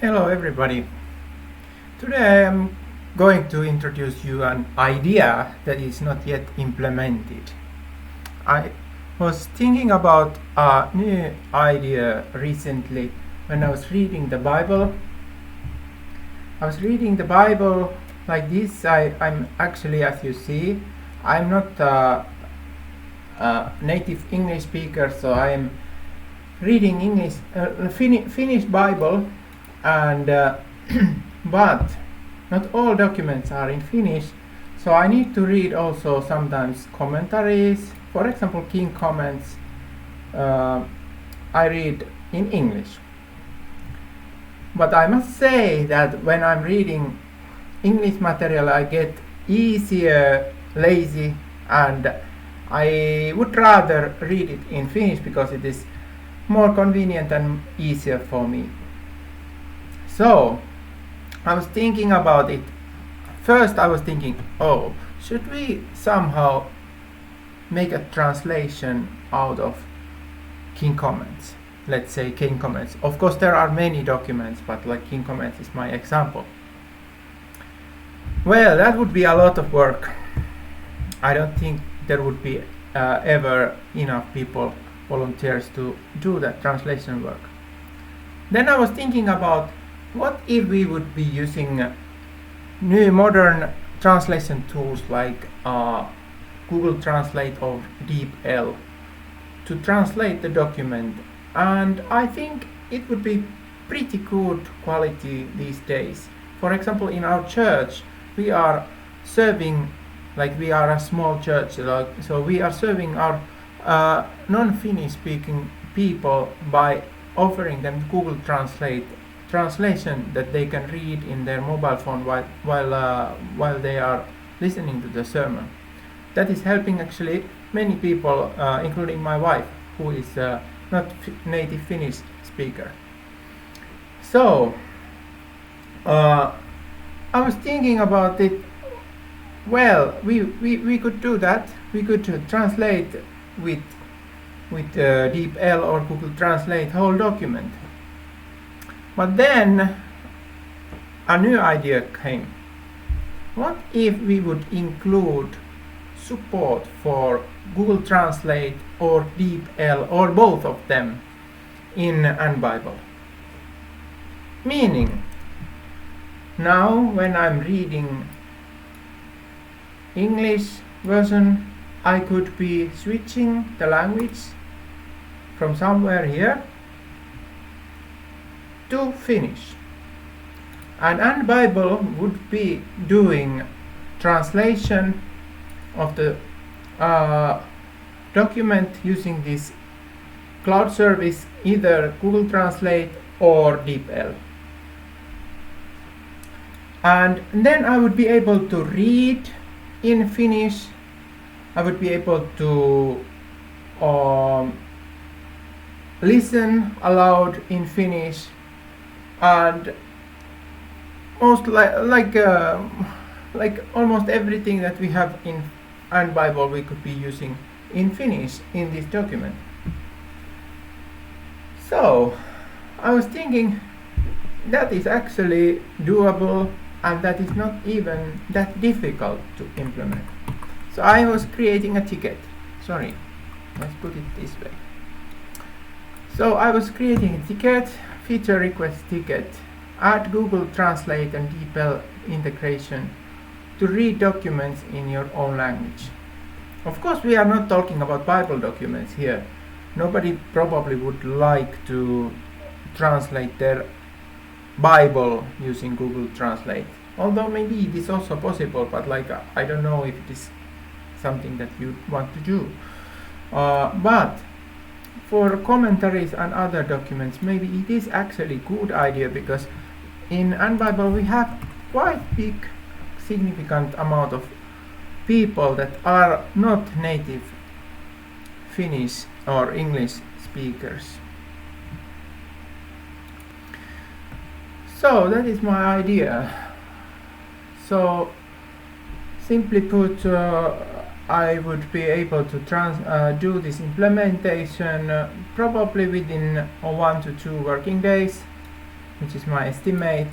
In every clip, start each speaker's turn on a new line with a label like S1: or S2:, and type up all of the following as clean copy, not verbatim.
S1: Hello everybody. Today I'm going to introduce you an idea that is not yet implemented. I was thinking about a new idea recently when I was reading the Bible. I was reading the Bible like this. I'm actually, as you see, I'm not a native English speaker, so I am reading Finnish Bible, and but not all documents are in Finnish, so I need to read also sometimes commentaries. For example, King comments I read in English. But I must say that when I'm reading English material, I get easier, lazy, and I would rather read it in Finnish because it is more convenient and easier for me. So I was thinking about it. First I was thinking, should we somehow make a translation out of King comments? Let's say King comments. Of course there are many documents, but like King comments is my example. Well, that would be a lot of work. I don't think there would be ever enough people, volunteers, to do that translation work. Then I was thinking about, what if we would be using new modern translation tools like Google Translate or DeepL to translate the document, and I think it would be pretty good quality these days. For example, in our church we are serving, like we are a small church, so we are serving our non-Finnish speaking people by offering them Google translation that they can read in their mobile phone while they are listening to the sermon. That is helping actually many people, including my wife, who is not native Finnish speaker. So I was thinking about it. Well, we could do that. We could translate with DeepL or Google Translate whole document. But then a new idea came. What if we would include support for Google Translate or DeepL or both of them in AndBible? Meaning, now when I'm reading English version, I could be switching the language from somewhere here to Finnish, and AndBible would be doing translation of the document using this cloud service, either Google Translate or DeepL. And then I would be able to read in Finnish. I would be able to listen aloud in Finnish, and most like almost everything that we have in AndBible we could be using in Finnish in this document. So I was thinking that is actually doable, and that is not even that difficult to implement. So I was creating a ticket. Sorry, let's put it this way. So I was creating a ticket, feature request ticket, add Google Translate and DeepL integration to read documents in your own language. Of course, we are not talking about Bible documents here. Nobody probably would like to translate their Bible using Google Translate. Although maybe it is also possible, but I don't know if it is something that you want to do. But for commentaries and other documents, maybe it is actually a good idea, because in AndBible we have quite big, significant amount of people that are not native Finnish or English speakers. So that is my idea. So simply put, I would be able to do this implementation probably within 1 to 2 working days. which is my estimate.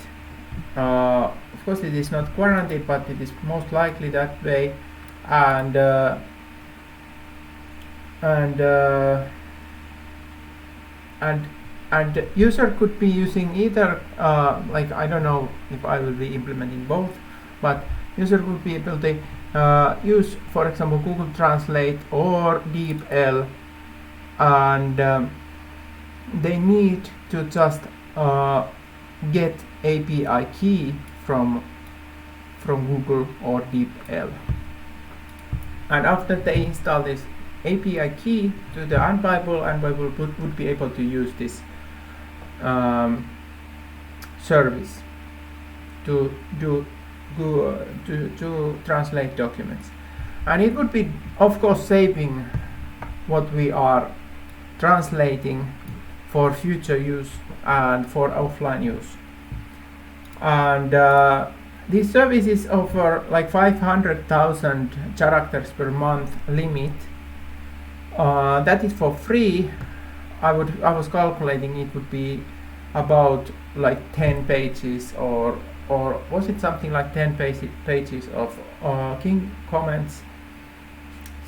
S1: Of course it is not guaranteed, but it is most likely that way. And user could be using either like, I don't know if I will be implementing both, but user could be able to use, for example, Google Translate or DeepL, and they need to just get API key from Google or DeepL, and after they install this API key to the AndBible, AndBible would be able to use this service to translate documents, and it would be, of course, saving what we are translating for future use and for offline use. And these services offer like 500,000 characters per month limit. That is for free. I was calculating it would be about like 10 pages or was it something like 10 pages of King comments.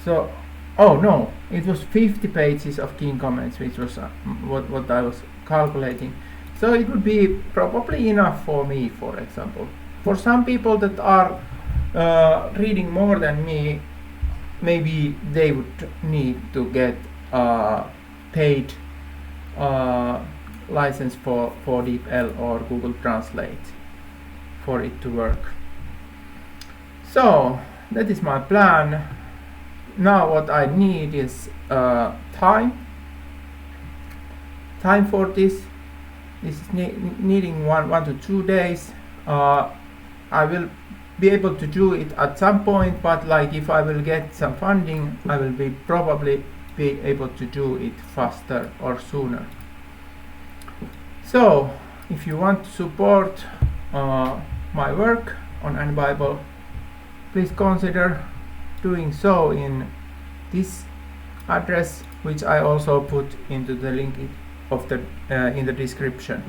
S1: So, oh no, it was 50 pages of King comments, which was what I was calculating. So it would be probably enough for me, for example. For some people that are reading more than me, maybe they would need to get paid license for DeepL or Google Translate for it to work. So that is my plan. Now what I need is time for this. This is needing 1 to 2 days. I will be able to do it at some point, but like if I will get some funding, I will probably be able to do it faster or sooner. So if you want to support my work on AndBible, please consider doing so in this address, which I also put into the link of the in the description.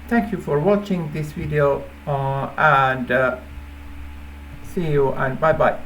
S1: Thank you for watching this video, and see you, and bye bye.